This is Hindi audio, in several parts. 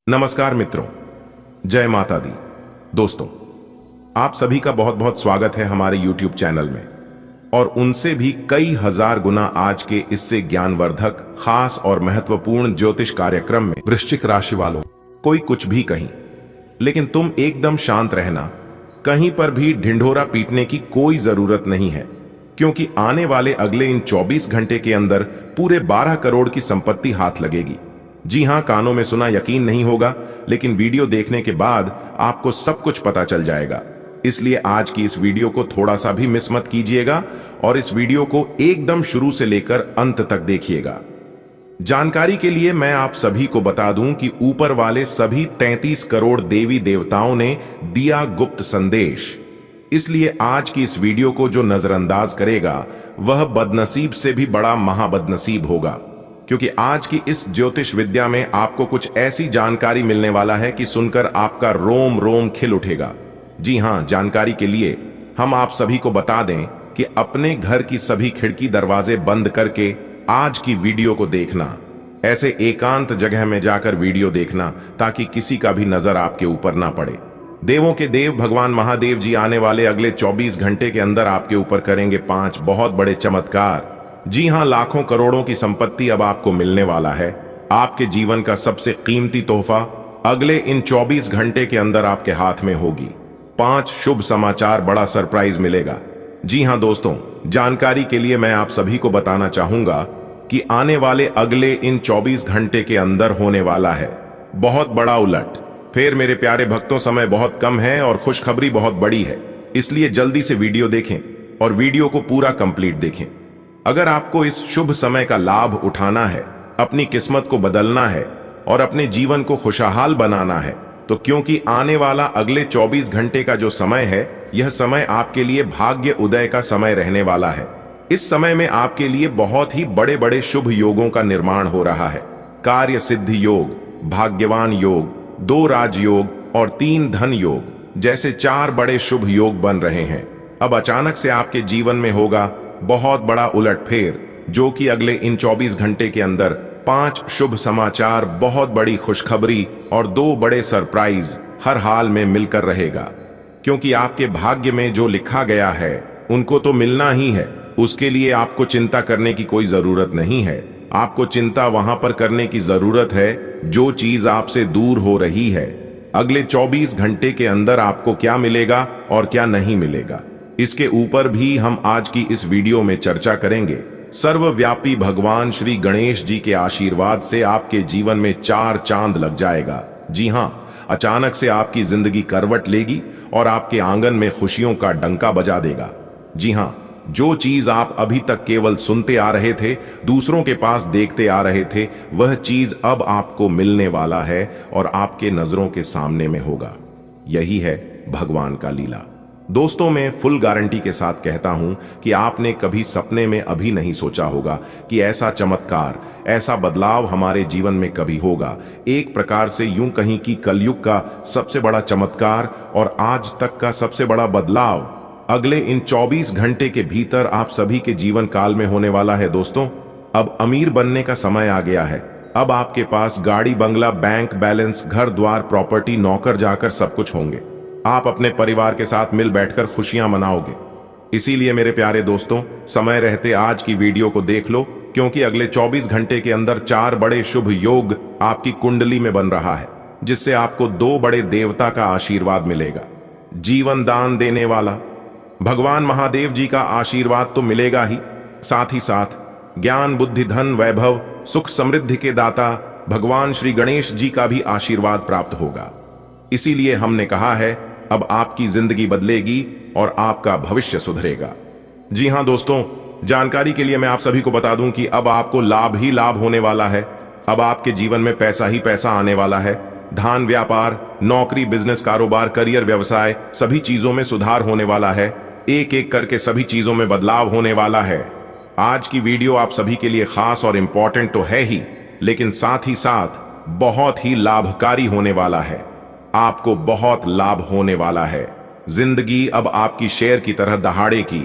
नमस्कार मित्रों, जय माता दी। दोस्तों, आप सभी का बहुत बहुत स्वागत है हमारे YouTube चैनल में, और उनसे भी कई हजार गुना आज के इससे ज्ञानवर्धक, खास और महत्वपूर्ण ज्योतिष कार्यक्रम में। वृश्चिक राशि वालों, कोई कुछ भी कहीं, लेकिन तुम एकदम शांत रहना। कहीं पर भी ढिंढोरा पीटने की कोई जरूरत नहीं है, क्योंकि आने वाले अगले इन 24 घंटे के अंदर पूरे 12 करोड़ की संपत्ति हाथ लगेगी। जी हां, कानों में सुना यकीन नहीं होगा, लेकिन वीडियो देखने के बाद आपको सब कुछ पता चल जाएगा। इसलिए आज की इस वीडियो को थोड़ा सा भी मिस मत कीजिएगा और इस वीडियो को एकदम शुरू से लेकर अंत तक देखिएगा। जानकारी के लिए मैं आप सभी को बता दूं कि ऊपर वाले सभी 33 करोड़ देवी देवताओं ने दिया गुप्त संदेश। इसलिए आज की इस वीडियो को जो नजरअंदाज करेगा वह बदनसीब से भी बड़ा महाबदनसीब होगा, क्योंकि आज की इस ज्योतिष विद्या में आपको कुछ ऐसी जानकारी मिलने वाला है कि सुनकर आपका रोम रोम खिल उठेगा। जी हां, जानकारी के लिए हम आप सभी को बता दें कि अपने घर की सभी खिड़की दरवाजे बंद करके आज की वीडियो को देखना। ऐसे एकांत जगह में जाकर वीडियो देखना ताकि किसी का भी नजर आपके ऊपर ना पड़े। देवों के देव भगवान महादेव जी आने वाले अगले 24 घंटे के अंदर आपके ऊपर करेंगे 5 बहुत बड़े चमत्कार। जी हां, लाखों करोड़ों की संपत्ति अब आपको मिलने वाला है। आपके जीवन का सबसे कीमती तोहफा अगले इन 24 घंटे के अंदर आपके हाथ में होगी। 5 शुभ समाचार, बड़ा सरप्राइज मिलेगा। जी हां दोस्तों, जानकारी के लिए मैं आप सभी को बताना चाहूंगा कि आने वाले अगले इन 24 घंटे के अंदर होने वाला है बहुत बड़ा उलट। फिर मेरे प्यारे भक्तों, समय बहुत कम है और खुशखबरी बहुत बड़ी है, इसलिए जल्दी से वीडियो देखें और वीडियो को पूरा कंप्लीट देखें। अगर आपको इस शुभ समय का लाभ उठाना है, अपनी किस्मत को बदलना है और अपने जीवन को खुशहाल बनाना है, तो क्योंकि आने वाला अगले 24 घंटे का जो समय है, यह समय आपके लिए भाग्य उदय का समय रहने वाला है। इस समय में आपके लिए बहुत ही बड़े बड़े शुभ योगों का निर्माण हो रहा है। कार्य सिद्धि योग, भाग्यवान योग, 2 राजयोग और 3 धन योग जैसे 4 बड़े शुभ योग बन रहे हैं। अब अचानक से आपके जीवन में होगा बहुत बड़ा उलटफेर, जो कि अगले इन 24 घंटे के अंदर 5 शुभ समाचार, बहुत बड़ी खुशखबरी और 2 बड़े सरप्राइज हर हाल में मिलकर रहेगा। क्योंकि आपके भाग्य में जो लिखा गया है उनको तो मिलना ही है, उसके लिए आपको चिंता करने की कोई जरूरत नहीं है। आपको चिंता वहां पर करने की जरूरत है जो चीज आपसे दूर हो रही है। अगले 24 घंटे के अंदर आपको क्या मिलेगा और क्या नहीं मिलेगा, इसके ऊपर भी हम आज की इस वीडियो में चर्चा करेंगे। सर्वव्यापी भगवान श्री गणेश जी के आशीर्वाद से आपके जीवन में 4 चांद लग जाएगा। जी हां, अचानक से आपकी जिंदगी करवट लेगी और आपके आंगन में खुशियों का डंका बजा देगा। जी हां, जो चीज आप अभी तक केवल सुनते आ रहे थे, दूसरों के पास देखते आ रहे थे, वह चीज अब आपको मिलने वाला है और आपके नजरों के सामने में होगा। यही है भगवान का लीला। दोस्तों, मैं फुल गारंटी के साथ कहता हूं कि आपने कभी सपने में अभी नहीं सोचा होगा कि ऐसा चमत्कार, ऐसा बदलाव हमारे जीवन में कभी होगा। एक प्रकार से यूं कहीं कि कलयुग का सबसे बड़ा चमत्कार और आज तक का सबसे बड़ा बदलाव अगले इन 24 घंटे के भीतर आप सभी के जीवन काल में होने वाला है। दोस्तों, अब अमीर बनने का समय आ गया है। अब आपके पास गाड़ी, बंगला, बैंक बैलेंस, घर द्वार, प्रॉपर्टी, नौकर जाकर सब कुछ होंगे। आप अपने परिवार के साथ मिल बैठकर खुशियां मनाओगे। इसीलिए मेरे प्यारे दोस्तों, समय रहते आज की वीडियो को देख लो, क्योंकि अगले 24 घंटे के अंदर 4 बड़े शुभ योग आपकी कुंडली में बन रहा है, जिससे आपको 2 बड़े देवता का आशीर्वाद मिलेगा। जीवन दान देने वाला भगवान महादेव जी का आशीर्वाद तो मिलेगा ही, साथ ही साथ ज्ञान, बुद्धि, धन, वैभव, सुख, समृद्धि के दाता भगवान श्री गणेश जी का भी आशीर्वाद प्राप्त होगा। इसीलिए हमने कहा है, अब आपकी जिंदगी बदलेगी और आपका भविष्य सुधरेगा। जी हां दोस्तों, जानकारी के लिए मैं आप सभी को बता दूं कि अब आपको लाभ ही लाभ होने वाला है। अब आपके जीवन में पैसा ही पैसा आने वाला है। धान, व्यापार, नौकरी, बिजनेस, कारोबार, करियर, व्यवसाय, सभी चीजों में सुधार होने वाला है। एक एक करके सभी चीजों में बदलाव होने वाला है। आज की वीडियो आप सभी के लिए खास और इंपॉर्टेंट तो है ही, लेकिन साथ ही साथ बहुत ही लाभकारी होने वाला है। आपको बहुत लाभ होने वाला है। जिंदगी अब आपकी शेर की तरह दहाड़ेगी।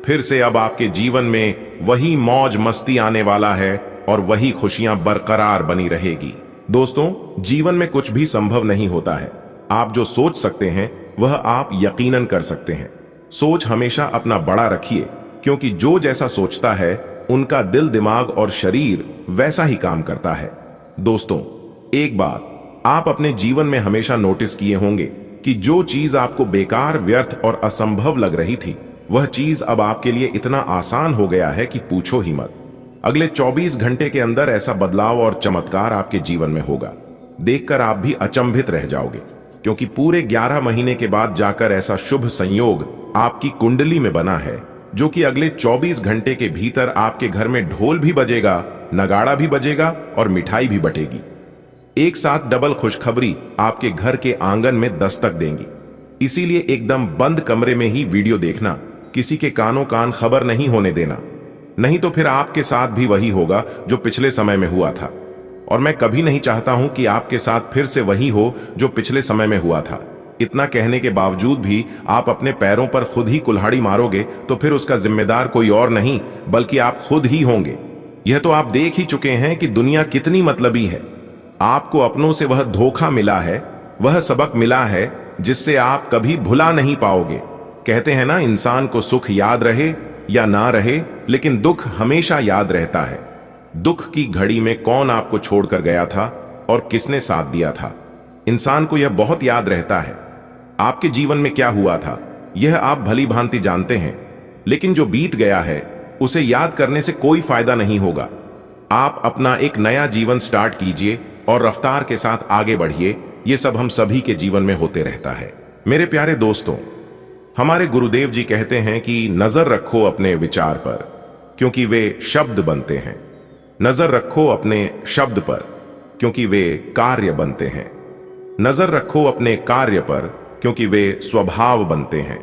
फिर से अब आपके जीवन में वही मौज मस्ती आने वाला है और वही खुशियां बरकरार बनी रहेगी। दोस्तों, जीवन में कुछ भी संभव नहीं होता है। आप जो सोच सकते हैं वह आप यकीनन कर सकते हैं। सोच हमेशा अपना बड़ा रखिए, क्योंकि जो जैसा सोचता है उनका दिल, दिमाग और शरीर वैसा ही काम करता है। दोस्तों, एक बात आप अपने जीवन में हमेशा नोटिस किए होंगे कि जो चीज आपको बेकार, व्यर्थ और असंभव लग रही थी, वह चीज अब आपके लिए इतना आसान हो गया है कि पूछो ही मत। अगले 24 घंटे के अंदर ऐसा बदलाव और चमत्कार आपके जीवन में होगा। देखकर आप भी अचंभित रह जाओगे, क्योंकि पूरे 11 महीने के बाद जाकर ऐसा शुभ संयोग आपकी कुंडली में बना है, जो कि अगले 24 घंटे के भीतर आपके घर में ढोल भी बजेगा, नगाड़ा भी बजेगा और मिठाई भी बटेगी। एक साथ डबल खुशखबरी आपके घर के आंगन में दस्तक देंगी। इसीलिए एकदम बंद कमरे में ही वीडियो देखना, किसी के कानों कान खबर नहीं होने देना, नहीं तो फिर आपके साथ भी वही होगा जो पिछले समय में हुआ था। और मैं कभी नहीं चाहता हूं कि आपके साथ फिर से वही हो जो पिछले समय में हुआ था। इतना कहने के बावजूद भी आप अपने पैरों पर खुद ही कुल्हाड़ी मारोगे तो फिर उसका जिम्मेदार कोई और नहीं बल्कि आप खुद ही होंगे। यह तो आप देख ही चुके हैं कि दुनिया कितनी मतलबी है। आपको अपनों से वह धोखा मिला है, वह सबक मिला है जिससे आप कभी भुला नहीं पाओगे। कहते हैं ना, इंसान को सुख याद रहे या ना रहे, लेकिन दुख हमेशा याद रहता है। दुख की घड़ी में कौन आपको छोड़कर गया था और किसने साथ दिया था, इंसान को यह बहुत याद रहता है। आपके जीवन में क्या हुआ था यह आप भली भांति जानते हैं, लेकिन जो बीत गया है उसे याद करने से कोई फायदा नहीं होगा। आप अपना एक नया जीवन स्टार्ट कीजिए और रफ्तार के साथ आगे बढ़िए। ये सब हम सभी के जीवन में होते रहता है। मेरे प्यारे दोस्तों, हमारे गुरुदेव जी कहते हैं कि नजर रखो अपने विचार पर, क्योंकि वे शब्द बनते हैं। नजर रखो अपने शब्द पर, क्योंकि वे कार्य बनते हैं। नजर रखो अपने कार्य पर, क्योंकि वे स्वभाव बनते हैं।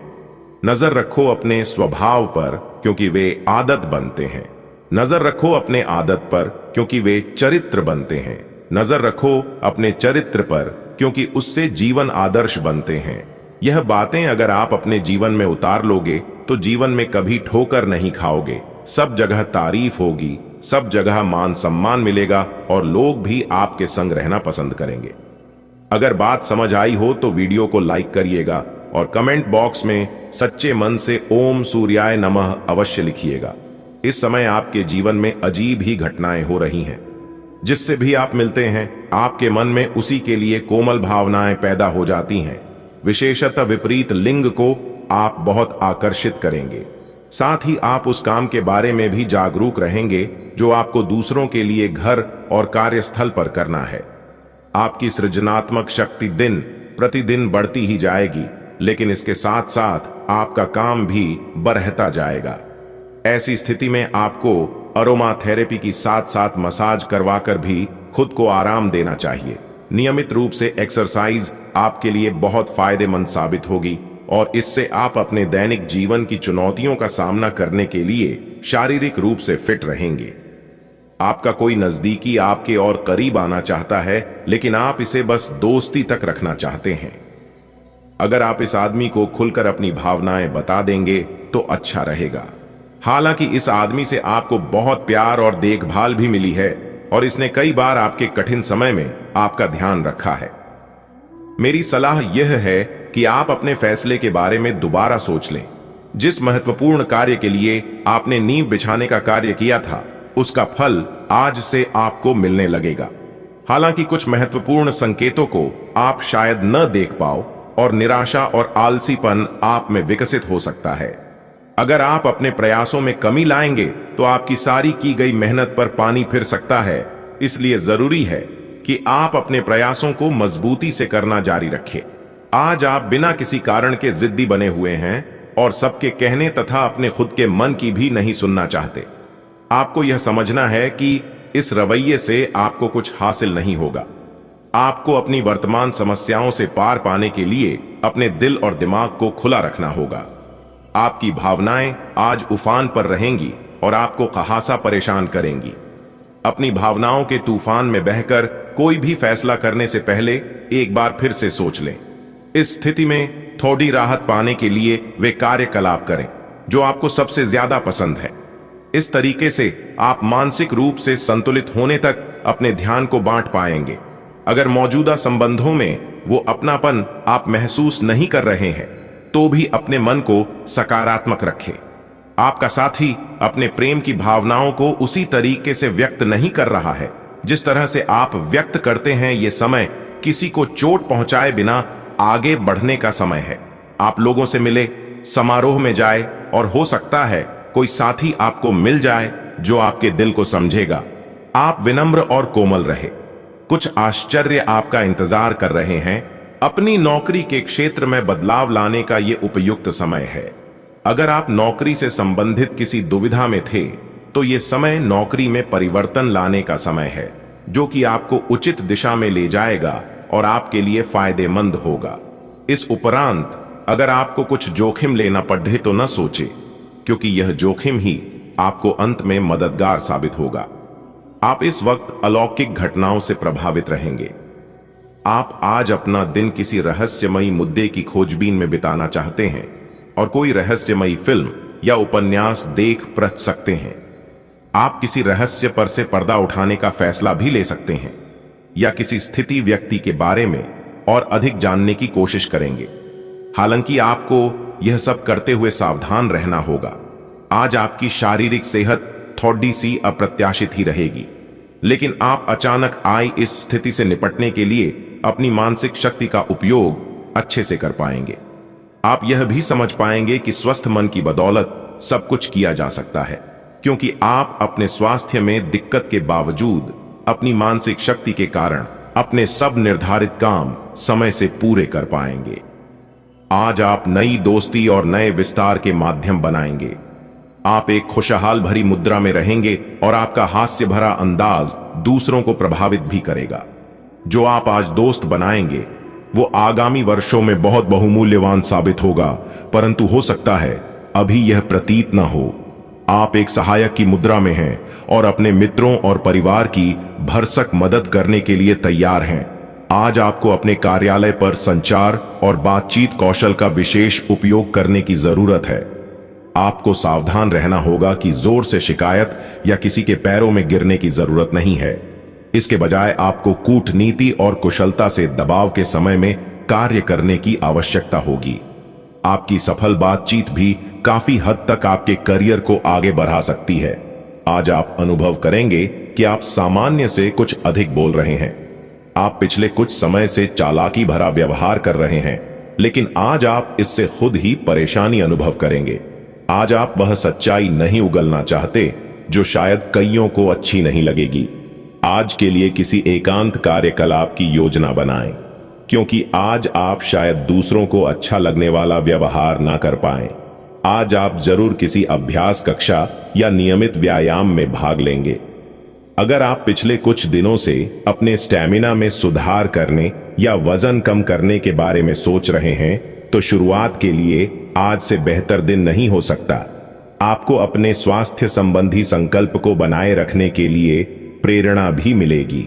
नजर रखो अपने स्वभाव पर, क्योंकि वे आदत बनते हैं। नजर रखो अपने आदत पर, क्योंकि वे चरित्र बनते हैं। नजर रखो अपने चरित्र पर, क्योंकि उससे जीवन आदर्श बनते हैं। यह बातें अगर आप अपने जीवन में उतार लोगे तो जीवन में कभी ठोकर नहीं खाओगे। सब जगह तारीफ होगी, सब जगह मान सम्मान मिलेगा और लोग भी आपके संग रहना पसंद करेंगे। अगर बात समझ आई हो तो वीडियो को लाइक करिएगा और कमेंट बॉक्स में सच्चे मन से ओम सूर्याय नमः अवश्य लिखिएगा। इस समय आपके जीवन में अजीब ही घटनाएं हो रही हैं। जिससे भी आप मिलते हैं आपके मन में उसी के लिए कोमल भावनाएं पैदा हो जाती हैं। विशेषतः विपरीत लिंग को आप बहुत आकर्षित करेंगे। साथ ही आप उस काम के बारे में भी जागरूक रहेंगे जो आपको दूसरों के लिए घर और कार्यस्थल पर करना है। आपकी सृजनात्मक शक्ति दिन प्रतिदिन बढ़ती ही जाएगी, लेकिन इसके साथ साथ आपका काम भी बढ़ता जाएगा। ऐसी स्थिति में आपको अरोमा थेरेपी की साथ साथ मसाज करवाकर भी खुद को आराम देना चाहिए। नियमित रूप से एक्सरसाइज आपके लिए बहुत फायदेमंद साबित होगी और इससे आप अपने दैनिक जीवन की चुनौतियों का सामना करने के लिए शारीरिक रूप से फिट रहेंगे। आपका कोई नजदीकी आपके और करीब आना चाहता है, लेकिन आप इसे बस दोस्ती तक रखना चाहते हैं। अगर आप इस आदमी को खुलकर अपनी भावनाएं बता देंगे तो अच्छा रहेगा। हालांकि इस आदमी से आपको बहुत प्यार और देखभाल भी मिली है और इसने कई बार आपके कठिन समय में आपका ध्यान रखा है। मेरी सलाह यह है कि आप अपने फैसले के बारे में दोबारा सोच लें। जिस महत्वपूर्ण कार्य के लिए आपने नींव बिछाने का कार्य किया था, उसका फल आज से आपको मिलने लगेगा। हालांकि कुछ महत्वपूर्ण संकेतों को आप शायद न देख पाओ और निराशा और आलसीपन आप में विकसित हो सकता है। अगर आप अपने प्रयासों में कमी लाएंगे तो आपकी सारी की गई मेहनत पर पानी फिर सकता है। इसलिए जरूरी है कि आप अपने प्रयासों को मजबूती से करना जारी रखें। आज आप बिना किसी कारण के जिद्दी बने हुए हैं और सबके कहने तथा अपने खुद के मन की भी नहीं सुनना चाहते। आपको यह समझना है कि इस रवैये से आपको कुछ हासिल नहीं होगा। आपको अपनी वर्तमान समस्याओं से पार पाने के लिए अपने दिल और दिमाग को खुला रखना होगा। आपकी भावनाएं आज उफान पर रहेंगी और आपको खासा परेशान करेंगी। अपनी भावनाओं के तूफान में बहकर कोई भी फैसला करने से पहले एक बार फिर से सोच लें। इस स्थिति में थोड़ी राहत पाने के लिए वे कार्यकलाप करें जो आपको सबसे ज्यादा पसंद है। इस तरीके से आप मानसिक रूप से संतुलित होने तक अपने ध्यान को बांट पाएंगे अगर मौजूदा संबंधों में वो अपनापन आप महसूस नहीं कर रहे हैं, तो भी अपने मन को सकारात्मक रखें। आपका साथी अपने प्रेम की भावनाओं को उसी तरीके से व्यक्त नहीं कर रहा है जिस तरह से आप व्यक्त करते हैं। ये समय किसी को चोट पहुंचाए बिना आगे बढ़ने का समय है। आप लोगों से मिले, समारोह में जाए और हो सकता है कोई साथी आपको मिल जाए जो आपके दिल को समझेगा। आप विनम्र और कोमल रहे। कुछ आश्चर्य आपका इंतजार कर रहे हैं। अपनी नौकरी के क्षेत्र में बदलाव लाने का यह उपयुक्त समय है। अगर आप नौकरी से संबंधित किसी दुविधा में थे, तो यह समय नौकरी में परिवर्तन लाने का समय है, जो कि आपको उचित दिशा में ले जाएगा और आपके लिए फायदेमंद होगा। इस उपरांत अगर आपको कुछ जोखिम लेना पड़े तो न सोचे, क्योंकि यह जोखिम ही आपको अंत में मददगार साबित होगा। आप इस वक्त अलौकिक घटनाओं से प्रभावित रहेंगे। आप आज अपना दिन किसी रहस्यमयी मुद्दे की खोजबीन में बिताना चाहते हैं और कोई रहस्यमयी फिल्म या उपन्यास देख पढ़ सकते हैं। आप किसी रहस्य पर से पर्दा उठाने का फैसला भी ले सकते हैं या किसी स्थिति व्यक्ति के बारे में और अधिक जानने की कोशिश करेंगे। हालांकि आपको यह सब करते हुए सावधान रहना होगा। आज आपकी शारीरिक सेहत थोड़ी सी अप्रत्याशित ही रहेगी, लेकिन आप अचानक आई इस स्थिति से निपटने के लिए अपनी मानसिक शक्ति का उपयोग अच्छे से कर पाएंगे। आप यह भी समझ पाएंगे कि स्वस्थ मन की बदौलत सब कुछ किया जा सकता है, क्योंकि आप अपने स्वास्थ्य में दिक्कत के बावजूद अपनी मानसिक शक्ति के कारण अपने सब निर्धारित काम समय से पूरे कर पाएंगे। आज आप नई दोस्ती और नए विस्तार के माध्यम बनाएंगे। आप एक खुशहाल भरी मुद्रा में रहेंगे और आपका हास्य भरा अंदाज दूसरों को प्रभावित भी करेगा। जो आप आज दोस्त बनाएंगे वो आगामी वर्षों में बहुत बहुमूल्यवान साबित होगा, परंतु हो सकता है अभी यह प्रतीत न हो। आप एक सहायक की मुद्रा में हैं और अपने मित्रों और परिवार की भरसक मदद करने के लिए तैयार हैं। आज आपको अपने कार्यालय पर संचार और बातचीत कौशल का विशेष उपयोग करने की जरूरत है। आपको सावधान रहना होगा कि जोर से शिकायत या किसी के पैरों में गिरने की जरूरत नहीं है। इसके बजाय आपको कूटनीति और कुशलता से दबाव के समय में कार्य करने की आवश्यकता होगी। आपकी सफल बातचीत भी काफी हद तक आपके करियर को आगे बढ़ा सकती है। आज आप अनुभव करेंगे कि आप सामान्य से कुछ अधिक बोल रहे हैं। आप पिछले कुछ समय से चालाकी भरा व्यवहार कर रहे हैं, लेकिन आज आप इससे खुद ही परेशानी अनुभव करेंगे। आज आप वह सच्चाई नहीं उगलना चाहते जो शायद कईयों को अच्छी नहीं लगेगी। आज के लिए किसी एकांत कार्यकलाप की योजना बनाएं, क्योंकि आज आप शायद दूसरों को अच्छा लगने वाला व्यवहार ना कर पाएं। आज आप जरूर किसी अभ्यास कक्षा या नियमित व्यायाम में भाग लेंगे। अगर आप पिछले कुछ दिनों से अपने स्टैमिना में सुधार करने या वजन कम करने के बारे में सोच रहे हैं, तो शुरुआत के लिए आज से बेहतर दिन नहीं हो सकता। आपको अपने स्वास्थ्य संबंधी संकल्प को बनाए रखने के लिए प्रेरणा भी मिलेगी।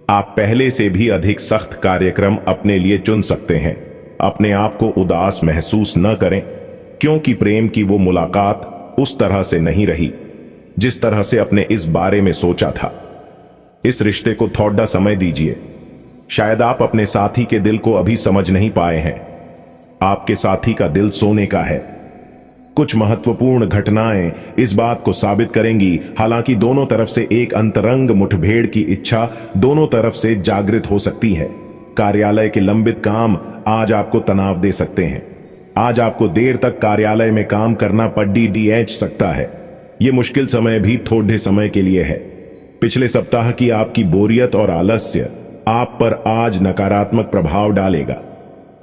आप पहले से भी अधिक सख्त कार्यक्रम अपने लिए चुन सकते हैं। अपने आप को उदास महसूस न करें, क्योंकि प्रेम की वो मुलाकात उस तरह से नहीं रही जिस तरह से अपने इस बारे में सोचा था। इस रिश्ते को थोड़ा समय दीजिए। शायद आप अपने साथी के दिल को अभी समझ नहीं पाए हैं। आपके साथी का दिल सोने का है। कुछ महत्वपूर्ण घटनाएं इस बात को साबित करेंगी। हालांकि दोनों तरफ से एक अंतरंग मुठभेड़ की इच्छा दोनों तरफ से जागृत हो सकती है। कार्यालय के लंबित काम आज आपको तनाव दे सकते हैं। आज आपको देर तक कार्यालय में काम करना पड़ सकता है। यह मुश्किल समय भी थोड़े समय के लिए है। पिछले सप्ताह की आपकी बोरियत और आलस्य आप पर आज नकारात्मक प्रभाव डालेगा।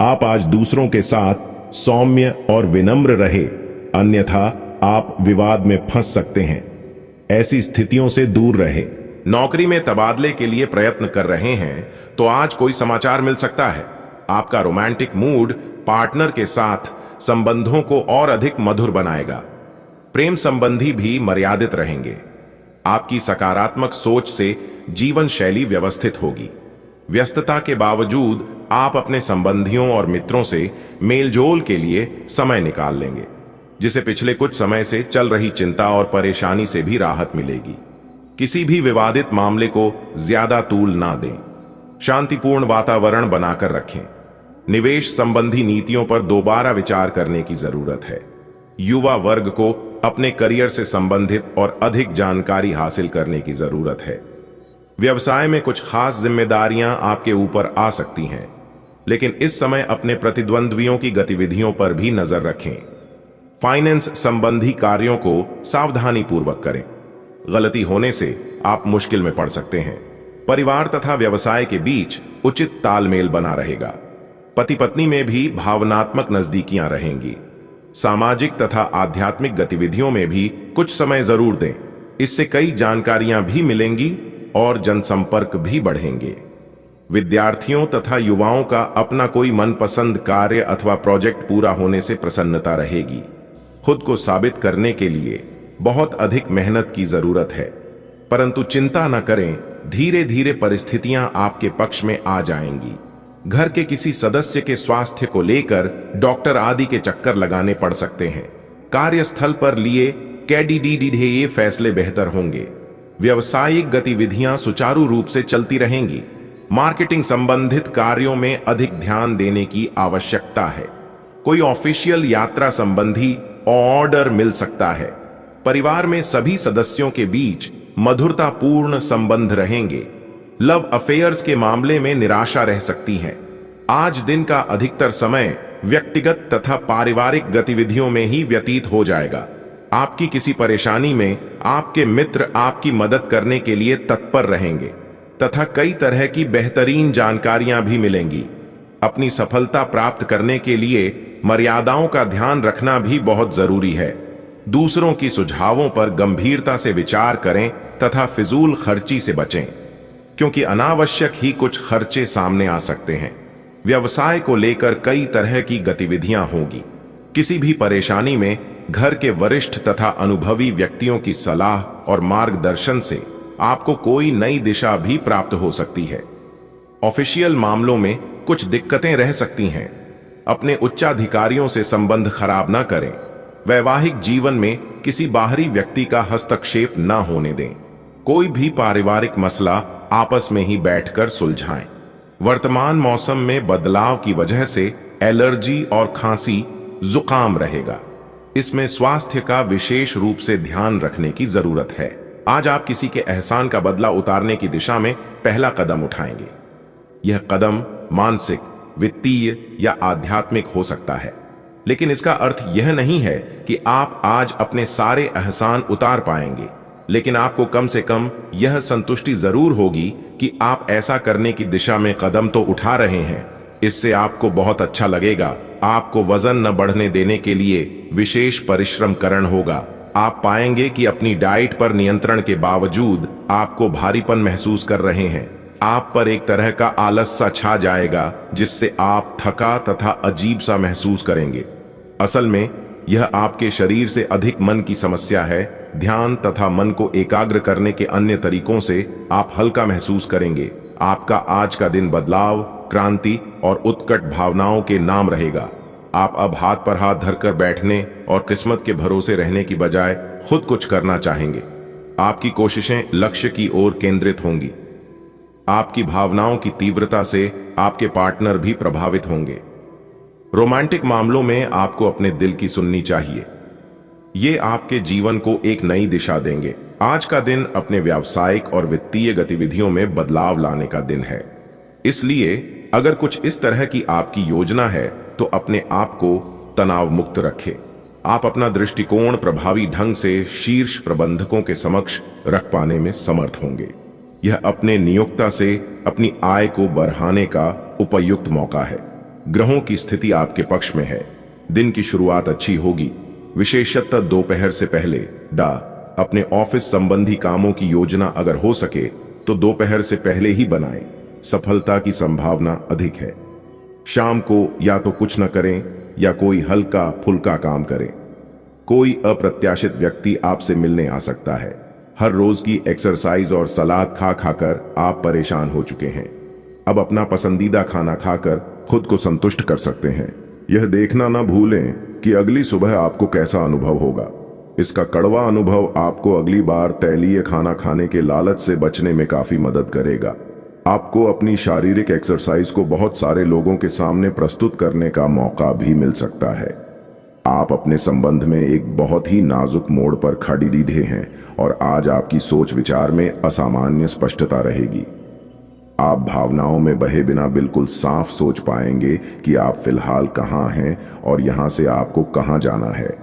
आप आज दूसरों के साथ सौम्य और विनम्र रहे, अन्यथा आप विवाद में फंस सकते हैं। ऐसी स्थितियों से दूर रहे। नौकरी में तबादले के लिए प्रयत्न कर रहे हैं तो आज कोई समाचार मिल सकता है। आपका रोमांटिक मूड पार्टनर के साथ संबंधों को और अधिक मधुर बनाएगा। प्रेम संबंधी भी मर्यादित रहेंगे। आपकी सकारात्मक सोच से जीवन शैली व्यवस्थित होगी। व्यस्तता के बावजूद आप अपने संबंधियों और मित्रों से मेलजोल के लिए समय निकाल लेंगे, जिसे पिछले कुछ समय से चल रही चिंता और परेशानी से भी राहत मिलेगी। किसी भी विवादित मामले को ज्यादा तूल ना दें। शांतिपूर्ण वातावरण बनाकर रखें। निवेश संबंधी नीतियों पर दोबारा विचार करने की जरूरत है। युवा वर्ग को अपने करियर से संबंधित और अधिक जानकारी हासिल करने की जरूरत है। व्यवसाय में कुछ खास जिम्मेदारियां आपके ऊपर आ सकती हैं, लेकिन इस समय अपने प्रतिद्वंद्वियों की गतिविधियों पर भी नजर रखें। फाइनेंस संबंधी कार्यों को सावधानी पूर्वक करें। गलती होने से आप मुश्किल में पड़ सकते हैं। परिवार तथा व्यवसाय के बीच उचित तालमेल बना रहेगा। पति पत्नी में भी भावनात्मक नजदीकियां रहेंगी। सामाजिक तथा आध्यात्मिक गतिविधियों में भी कुछ समय जरूर दें। इससे कई जानकारियां भी मिलेंगी और जनसंपर्क भी बढ़ेंगे। विद्यार्थियों तथा युवाओं का अपना कोई मनपसंद कार्य अथवा प्रोजेक्ट पूरा होने से प्रसन्नता रहेगी। खुद को साबित करने के लिए बहुत अधिक मेहनत की जरूरत है, परंतु चिंता न करें, धीरे धीरे परिस्थितियां आपके पक्ष में आ जाएंगी। घर के किसी सदस्य के स्वास्थ्य को लेकर डॉक्टर आदि के चक्कर लगाने पड़ सकते हैं। कार्यस्थल पर लिए कैडीडीडीडीए फैसले बेहतर होंगे। व्यवसायिक गतिविधियां सुचारू रूप से चलती रहेंगी। मार्केटिंग संबंधित कार्यों में अधिक ध्यान देने की आवश्यकता है। कोई ऑफिशियल यात्रा संबंधी ऑर्डर मिल सकता है। परिवार में सभी सदस्यों के बीच मधुरतापूर्ण संबंध रहेंगे। लव अफेयर्स के मामले में निराशा रह सकती है। आज दिन का अधिकतर समय व्यक्तिगत तथा पारिवारिक गतिविधियों में ही व्यतीत हो जाएगा। आपकी किसी परेशानी में आपके मित्र आपकी मदद करने के लिए तत्पर रहेंगे तथा कई तरह की बेहतरीन जानकारियां भी मिलेंगी। अपनी सफलता प्राप्त करने के लिए मर्यादाओं का ध्यान रखना भी बहुत जरूरी है। दूसरों की सुझावों पर गंभीरता से विचार करें तथा फिजूल खर्ची से बचें, क्योंकि अनावश्यक ही कुछ खर्चे सामने आ सकते हैं। व्यवसाय को लेकर कई तरह की गतिविधियां होगी। किसी भी परेशानी में घर के वरिष्ठ तथा अनुभवी व्यक्तियों की सलाह और मार्गदर्शन से आपको कोई नई दिशा भी प्राप्त हो सकती है। ऑफिशियल मामलों में कुछ दिक्कतें रह सकती हैं। अपने उच्चाधिकारियों से संबंध खराब न करें। वैवाहिक जीवन में किसी बाहरी व्यक्ति का हस्तक्षेप न होने दें। कोई भी पारिवारिक मसला आपस में ही बैठकर सुलझाएं। वर्तमान मौसम में बदलाव की वजह से एलर्जी और खांसी जुकाम रहेगा। इसमें स्वास्थ्य का विशेष रूप से ध्यान रखने की जरूरत है। आज आप किसी के एहसान का बदला उतारने की दिशा में पहला कदम उठाएंगे। यह कदम मानसिक, वित्तीय या आध्यात्मिक हो सकता है, लेकिन इसका अर्थ यह नहीं है कि आप आज अपने सारे एहसान उतार पाएंगे। लेकिन आपको कम से कम यह संतुष्टि जरूर होगी कि आप ऐसा करने की दिशा में कदम तो उठा रहे हैं। इससे आपको बहुत अच्छा लगेगा। आपको वजन न बढ़ने देने के लिए विशेष परिश्रम करना होगा। आप पाएंगे कि अपनी डाइट पर नियंत्रण के बावजूद आपको भारीपन महसूस कर रहे हैं। आप पर एक तरह का आलस सा छा जाएगा, जिससे आप थका तथा अजीब सा महसूस करेंगे। असल में यह आपके शरीर से अधिक मन की समस्या है। ध्यान तथा मन को एकाग्र करने के अन्य तरीकों से आप हल्का महसूस करेंगे। आपका आज का दिन बदलाव, क्रांति और उत्कट भावनाओं के नाम रहेगा। आप अब हाथ पर हाथ धरकर बैठने और किस्मत के भरोसे रहने की बजाय खुद कुछ करना चाहेंगे। आपकी कोशिशें लक्ष्य की ओर केंद्रित होंगी। आपकी भावनाओं की तीव्रता से आपके पार्टनर भी प्रभावित होंगे। रोमांटिक मामलों में आपको अपने दिल की सुननी चाहिए। ये आपके जीवन को एक नई दिशा देंगे। आज का दिन अपने व्यावसायिक और वित्तीय गतिविधियों में बदलाव लाने का दिन है। इसलिए अगर कुछ इस तरह की आपकी योजना है तो अपने आप को तनाव मुक्त रखें। आप अपना दृष्टिकोण प्रभावी ढंग से शीर्ष प्रबंधकों के समक्ष रख पाने में समर्थ होंगे। यह अपने नियोक्ता से अपनी आय को बढ़ाने का उपयुक्त मौका है। ग्रहों की स्थिति आपके पक्ष में है। दिन की शुरुआत अच्छी होगी। विशेषतः दोपहर से पहले अपने ऑफिस संबंधी कामों की योजना अगर हो सके तो दोपहर से पहले ही बनाएं। सफलता की संभावना अधिक है। शाम को या तो कुछ न करें या कोई हल्का फुल्का काम करें। कोई अप्रत्याशित व्यक्ति आपसे मिलने आ सकता है। हर रोज की एक्सरसाइज और सलाद खा खाकर आप परेशान हो चुके हैं। अब अपना पसंदीदा खाना खाकर खुद को संतुष्ट कर सकते हैं। यह देखना न भूलें कि अगली सुबह आपको कैसा अनुभव होगा। इसका कड़वा अनुभव आपको अगली बार तैलीय खाना खाने के लालच से बचने में काफी मदद करेगा। आपको अपनी शारीरिक एक्सरसाइज को बहुत सारे लोगों के सामने प्रस्तुत करने का मौका भी मिल सकता है। आप अपने संबंध में एक बहुत ही नाजुक मोड़ पर खड़ी रीढ़े हैं और आज आपकी सोच विचार में असामान्य स्पष्टता रहेगी। आप भावनाओं में बहे बिना बिल्कुल साफ सोच पाएंगे कि आप फिलहाल कहाँ हैं और यहाँ से आपको कहाँ जाना है।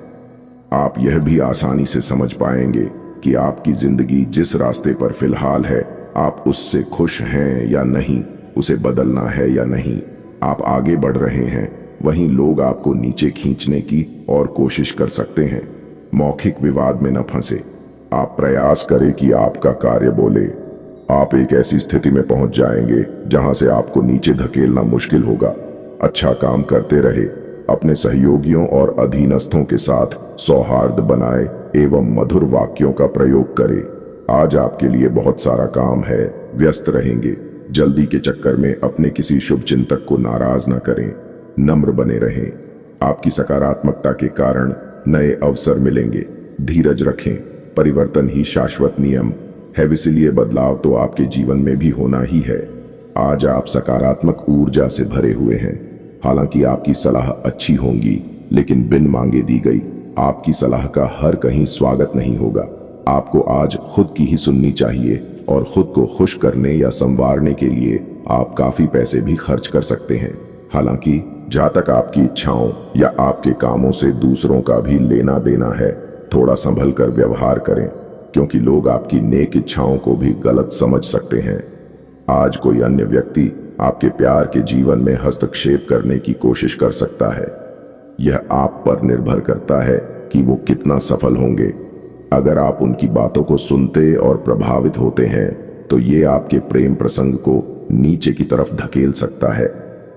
आप यह भी आसानी से समझ पाएंगे कि आपकी जिंदगी जिस रास्ते पर फिलहाल है, आप उससे खुश हैं या नहीं, उसे बदलना है या नहीं। आप आगे बढ़ रहे हैं, वहीं लोग आपको नीचे खींचने की और कोशिश कर सकते हैं। मौखिक विवाद में न फंसे। आप प्रयास करें कि आपका कार्य बोले। आप एक ऐसी स्थिति में पहुंच जाएंगे जहां से आपको नीचे धकेलना मुश्किल होगा। अच्छा काम करते रहे, अपने सहयोगियों और अधीनस्थों के साथ सौहार्द बनाए एवं मधुर वाक्यों का प्रयोग करें। आज आपके लिए बहुत सारा काम है, व्यस्त रहेंगे। जल्दी के चक्कर में अपने किसी शुभ चिंतक को नाराज न करें, नम्र बने रहें। आपकी सकारात्मकता के कारण नए अवसर मिलेंगे। धीरज रखें, परिवर्तन ही शाश्वत नियम है, इसलिए बदलाव तो आपके जीवन में भी होना ही है। आज आप सकारात्मक ऊर्जा से भरे हुए हैं। हालांकि आपकी सलाह अच्छी होंगी, लेकिन बिन मांगे दी गई आपकी सलाह का हर कहीं स्वागत नहीं होगा। आपको आज खुद की ही सुननी चाहिए और खुद को खुश करने या संवारने के लिए आप काफी पैसे भी खर्च कर सकते हैं। हालांकि जहां तक आपकी इच्छाओं या आपके कामों से दूसरों का भी लेना देना है, थोड़ा संभल कर व्यवहार करें, क्योंकि लोग आपकी नेक इच्छाओं को भी गलत समझ सकते हैं। आज कोई अन्य व्यक्ति आपके प्यार के जीवन में हस्तक्षेप करने की कोशिश कर सकता है। यह आप पर निर्भर करता है कि वो कितना सफल होंगे। अगर आप उनकी बातों को सुनते और प्रभावित होते हैं तो ये आपके प्रेम प्रसंग को नीचे की तरफ धकेल सकता है।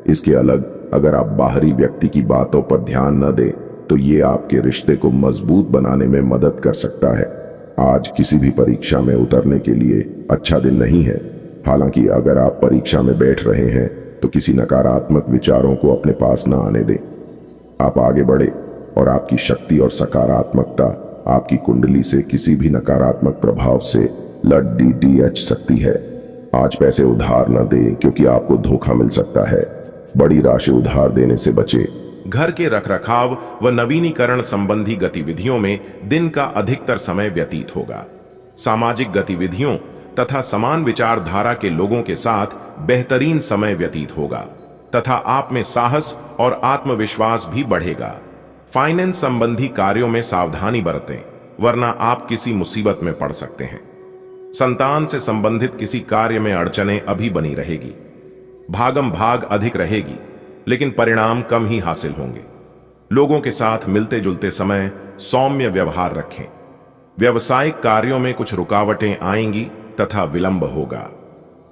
इसके अलग अगर आप बाहरी व्यक्ति की बातों पर ध्यान न दें तो ये आपके रिश्ते को मजबूत बनाने में मदद कर सकता है। आज किसी भी परीक्षा में उतरने के लिए अच्छा दिन नहीं है। हालांकि अगर आप परीक्षा में बैठ रहे हैं तो किसी नकारात्मक विचारों को अपने पास न आने दें। आप आगे बढ़े और आपकी शक्ति और सकारात्मकता आपकी कुंडली से किसी भी नकारात्मक प्रभाव से लड़ सकती है। आज पैसे उधार न दें, क्योंकि आपको धोखा मिल सकता है। बड़ी राशि उधार देने से बचे। घर के रखरखाव व नवीनीकरण संबंधी गतिविधियों में दिन का अधिकतर समय व्यतीत होगा। सामाजिक गतिविधियों तथा समान विचारधारा के लोगों के साथ बेहतरीन समय व्यतीत होगा तथा आप में साहस और आत्मविश्वास भी बढ़ेगा। फाइनेंस संबंधी कार्यों में सावधानी बरतें, वरना आप किसी मुसीबत में पड़ सकते हैं। संतान से संबंधित किसी कार्य में अड़चनें अभी बनी रहेगी। भागम भाग अधिक रहेगी, लेकिन परिणाम कम ही हासिल होंगे। लोगों के साथ मिलते जुलते समय सौम्य व्यवहार रखें। व्यवसायिक कार्यों में कुछ रुकावटें आएंगी तथा विलंब होगा।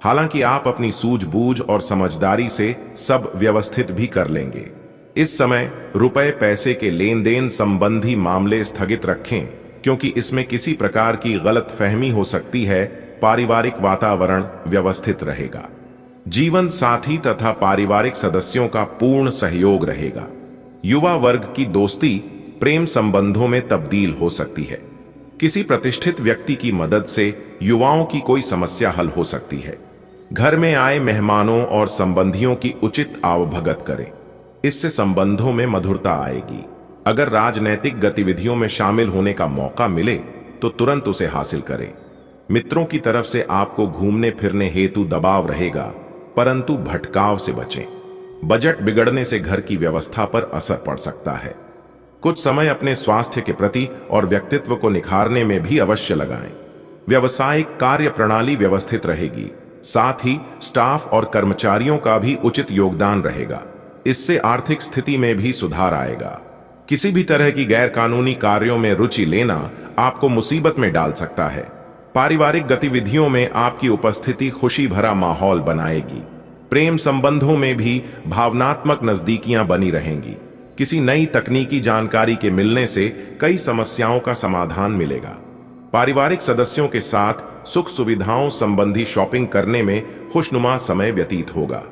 हालांकि आप अपनी सूझबूझ और समझदारी से सब व्यवस्थित भी कर लेंगे। इस समय रुपए पैसे के लेन देन संबंधी मामले स्थगित रखें, क्योंकि इसमें किसी प्रकार की गलतफहमी हो सकती है। पारिवारिक वातावरण व्यवस्थित रहेगा। जीवन साथी तथा पारिवारिक सदस्यों का पूर्ण सहयोग रहेगा। युवा वर्ग की दोस्ती प्रेम संबंधों में तब्दील हो सकती है। किसी प्रतिष्ठित व्यक्ति की मदद से युवाओं की कोई समस्या हल हो सकती है। घर में आए मेहमानों और संबंधियों की उचित आवभगत करें, इससे संबंधों में मधुरता आएगी। अगर राजनैतिक गतिविधियों में शामिल होने का मौका मिले तो तुरंत उसे हासिल करें। मित्रों की तरफ से आपको घूमने फिरने हेतु दबाव रहेगा, परंतु भटकाव से बचें। बजट बिगड़ने से घर की व्यवस्था पर असर पड़ सकता है। कुछ समय अपने स्वास्थ्य के प्रति और व्यक्तित्व को निखारने में भी अवश्य लगाएं। व्यवसायिक कार्य प्रणाली व्यवस्थित रहेगी, साथ ही स्टाफ और कर्मचारियों का भी उचित योगदान रहेगा। इससे आर्थिक स्थिति में भी सुधार आएगा। किसी भी तरह की गैर कानूनी कार्यों में रुचि लेना आपको मुसीबत में डाल सकता है। पारिवारिक गतिविधियों में आपकी उपस्थिति खुशी भरा माहौल बनाएगी। प्रेम संबंधों में भी भावनात्मक नजदीकियां बनी रहेंगी। किसी नई तकनीकी जानकारी के मिलने से कई समस्याओं का समाधान मिलेगा। पारिवारिक सदस्यों के साथ सुख सुविधाओं संबंधी शॉपिंग करने में खुशनुमा समय व्यतीत होगा।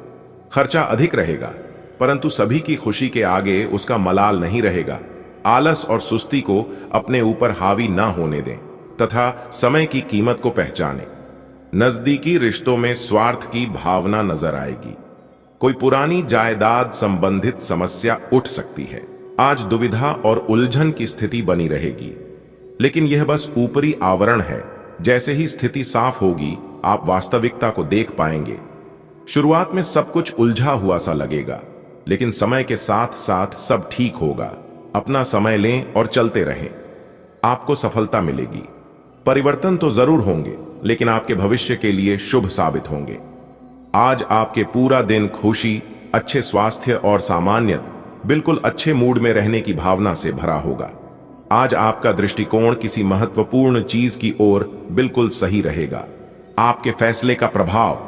खर्चा अधिक रहेगा, परंतु सभी की खुशी के आगे उसका मलाल नहीं रहेगा। आलस और सुस्ती को अपने ऊपर हावी ना होने दें तथा समय की कीमत को पहचानें। नजदीकी रिश्तों में स्वार्थ की भावना नजर आएगी। कोई पुरानी जायदाद संबंधित समस्या उठ सकती है। आज दुविधा और उलझन की स्थिति बनी रहेगी, लेकिन यह बस ऊपरी आवरण है। जैसे ही स्थिति साफ होगी, आप वास्तविकता को देख पाएंगे। शुरुआत में सब कुछ उलझा हुआ सा लगेगा, लेकिन समय के साथ साथ सब ठीक होगा। अपना समय लें और चलते रहें। आपको सफलता मिलेगी। परिवर्तन तो जरूर होंगे, लेकिन आपके भविष्य के लिए शुभ साबित होंगे। आज आपके पूरा दिन खुशी, अच्छे स्वास्थ्य और सामान्य बिल्कुल अच्छे मूड में रहने की भावना से भरा होगा। आज आपका दृष्टिकोण किसी महत्वपूर्ण चीज की ओर बिल्कुल सही रहेगा। आपके फैसले का प्रभाव,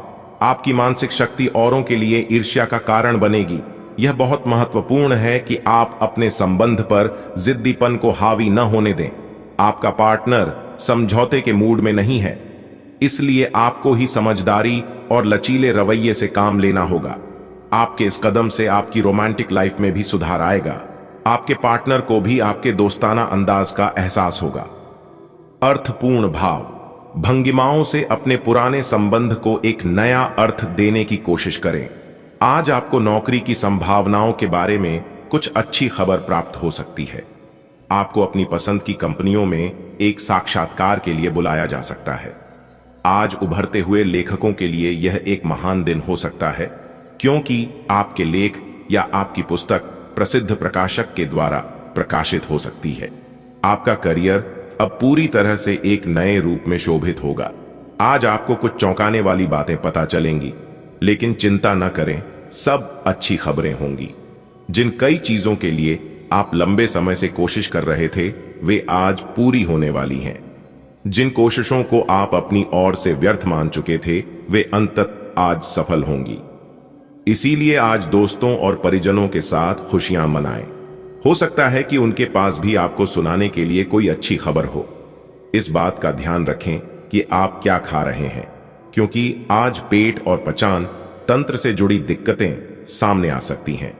आपकी मानसिक शक्ति औरों के लिए ईर्ष्या का कारण बनेगी। यह बहुत महत्वपूर्ण है कि आप अपने संबंध पर जिद्दीपन को हावी न होने दें। आपका पार्टनर समझौते के मूड में नहीं है, इसलिए आपको ही समझदारी और लचीले रवैये से काम लेना होगा। आपके इस कदम से आपकी रोमांटिक लाइफ में भी सुधार आएगा। आपके पार्टनर को भी आपके दोस्ताना अंदाज का एहसास होगा। अर्थपूर्ण भाव, भंगिमाओं से अपने पुराने संबंध को एक नया अर्थ देने की कोशिश करें। आज आपको नौकरी की संभावनाओं के बारे में कुछ अच्छी खबर प्राप्त हो सकती है। आपको अपनी पसंद की कंपनियों में एक साक्षात्कार के लिए बुलाया जा सकता है। आज उभरते हुए लेखकों के लिए यह एक महान दिन हो सकता है, क्योंकि आपके लेख या आपकी पुस्तक प्रसिद्ध प्रकाशक के द्वारा प्रकाशित हो सकती है। आपका करियर अब पूरी तरह से एक नए रूप में शोभित होगा। आज आपको कुछ चौंकाने वाली बातें पता चलेंगी, लेकिन चिंता न करें, सब अच्छी खबरें होंगी। जिन कई चीजों के लिए आप लंबे समय से कोशिश कर रहे थे, वे आज पूरी होने वाली हैं। जिन कोशिशों को आप अपनी ओर से व्यर्थ मान चुके थे, वे अंततः आज सफल होंगी। इसीलिए आज दोस्तों और परिजनों के साथ खुशियां मनाएं। हो सकता है कि उनके पास भी आपको सुनाने के लिए कोई अच्छी खबर हो। इस बात का ध्यान रखें कि आप क्या खा रहे हैं, क्योंकि आज पेट और पचान तंत्र से जुड़ी दिक्कतें सामने आ सकती हैं।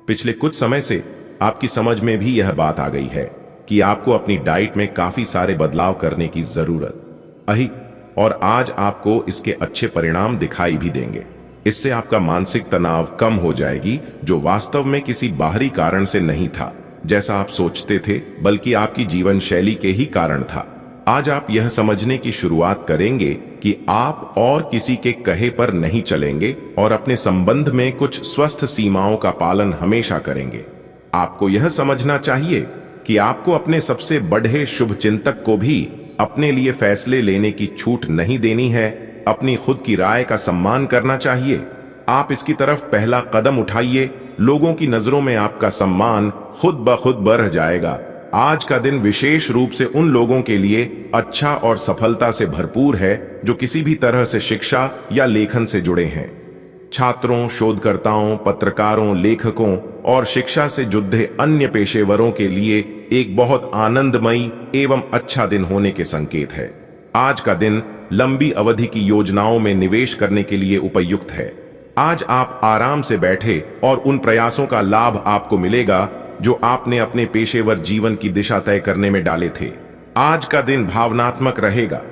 पिछले कुछ समय से आपकी समझ में भी यह बात आ गई है कि आपको अपनी डाइट में काफी सारे बदलाव करने की जरूरत और आज आपको इसके अच्छे परिणाम दिखाई भी देंगे। इससे आपका मानसिक तनाव कम हो जाएगी, जो वास्तव में किसी बाहरी कारण से नहीं था जैसा आप सोचते थे, बल्कि आपकी जीवन शैली के ही कारण था। आज आप यह समझने की शुरुआत करेंगे कि आप और किसी के कहे पर नहीं चलेंगे और अपने संबंध में कुछ स्वस्थ सीमाओं का पालन हमेशा करेंगे। आपको यह समझना चाहिए कि आपको अपने सबसे बड़े शुभ चिंतक को भी अपने लिए फैसले लेने की छूट नहीं देनी है। अपनी खुद की राय का सम्मान करना चाहिए। आप इसकी तरफ पहला कदम उठाइए। लोगों की नजरों में आपका सम्मान खुद ब खुद बढ़ जाएगा। आज का दिन विशेष रूप से उन लोगों के लिए अच्छा और सफलता से भरपूर है जो किसी भी तरह से शिक्षा या लेखन से जुड़े हैं। छात्रों, शोधकर्ताओं, पत्रकारों, लेखकों और शिक्षा से जुड़े अन्य पेशेवरों के लिए एक बहुत आनंदमयी एवं अच्छा दिन होने के संकेत है। आज का दिन लंबी अवधि की योजनाओं में निवेश करने के लिए उपयुक्त है। आज आप आराम से बैठे और उन प्रयासों का लाभ आपको मिलेगा जो आपने अपने पेशेवर जीवन की दिशा तय करने में डाले थे। आज का दिन भावनात्मक रहेगा।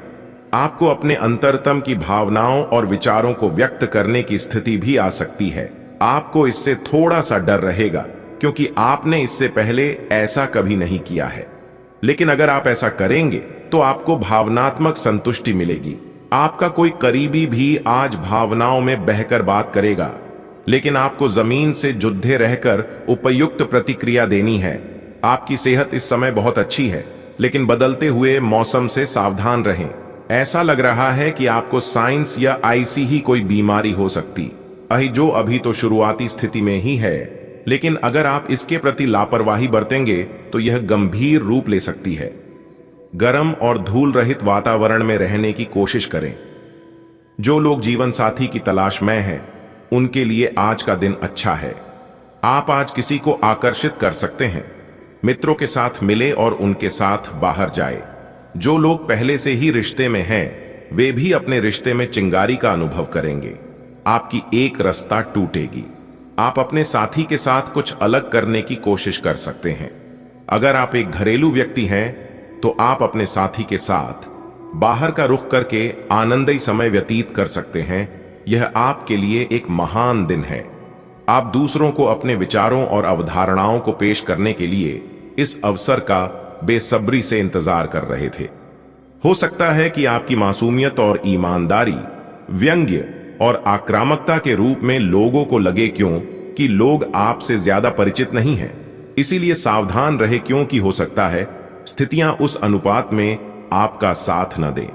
आपको अपने अंतरतम की भावनाओं और विचारों को व्यक्त करने की स्थिति भी आ सकती है। आपको इससे थोड़ा सा डर रहेगा, क्योंकि आपने इससे पहले ऐसा कभी नहीं किया है। लेकिन अगर आप ऐसा करेंगे तो आपको भावनात्मक संतुष्टि मिलेगी। आपका कोई करीबी भी आज भावनाओं में बहकर बात करेगा, लेकिन आपको जमीन से जुड़े रहकर उपयुक्त प्रतिक्रिया देनी है। आपकी सेहत इस समय बहुत अच्छी है, लेकिन बदलते हुए मौसम से सावधान रहें। ऐसा लग रहा है कि आपको साइंस या ऐसी ही कोई बीमारी हो सकती है, जो अभी तो शुरुआती स्थिति में ही है, लेकिन अगर आप इसके प्रति लापरवाही बरतेंगे तो यह गंभीर रूप ले सकती है। गर्म और धूल रहित वातावरण में रहने की कोशिश करें। जो लोग जीवन साथी की तलाश में हैं, उनके लिए आज का दिन अच्छा है। आप आज किसी को आकर्षित कर सकते हैं। मित्रों के साथ मिले और उनके साथ बाहर जाए। जो लोग पहले से ही रिश्ते में हैं, वे भी अपने रिश्ते में चिंगारी का अनुभव करेंगे। आपकी एक रास्ता टूटेगी। आप अपने साथी के साथ कुछ अलग करने की कोशिश कर सकते हैं। अगर आप एक घरेलू व्यक्ति हैं तो आप अपने साथी के साथ बाहर का रुख करके आनंदमय समय व्यतीत कर सकते हैं। यह आपके लिए एक महान दिन है। आप दूसरों को अपने विचारों और अवधारणाओं को पेश करने के लिए इस अवसर का बेसब्री से इंतजार कर रहे थे। हो सकता है कि आपकी मासूमियत और ईमानदारी व्यंग्य और आक्रामकता के रूप में लोगों को लगे, क्योंकि लोग आपसे ज्यादा परिचित नहीं हैं। इसीलिए सावधान रहे, क्योंकि हो सकता है स्थितियां उस अनुपात में आपका साथ न दें।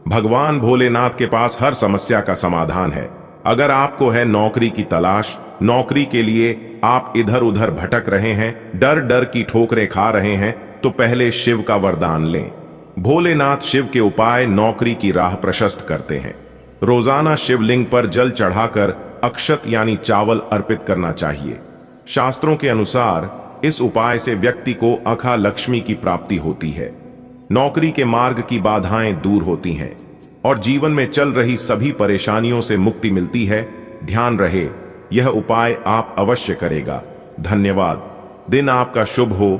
भगवान भोलेनाथ के पास हर समस्या का समाधान है। अगर आपको है नौकरी की तलाश, नौकरी के लिए आप इधर उधर भटक रहे हैं, डर डर की ठोकरें खा रहे हैं, तो पहले शिव का वरदान लें। भोलेनाथ शिव के उपाय नौकरी की राह प्रशस्त करते हैं। रोजाना शिवलिंग पर जल चढ़ाकर अक्षत यानी चावल अर्पित करना चाहिए। शास्त्रों के अनुसार इस उपाय से व्यक्ति को अखा लक्ष्मी की प्राप्ति होती है, नौकरी के मार्ग की बाधाएं दूर होती हैं और जीवन में चल रही सभी परेशानियों से मुक्ति मिलती है। ध्यान रहे, यह उपाय आप अवश्य करेगा। धन्यवाद। दिन आपका शुभ हो।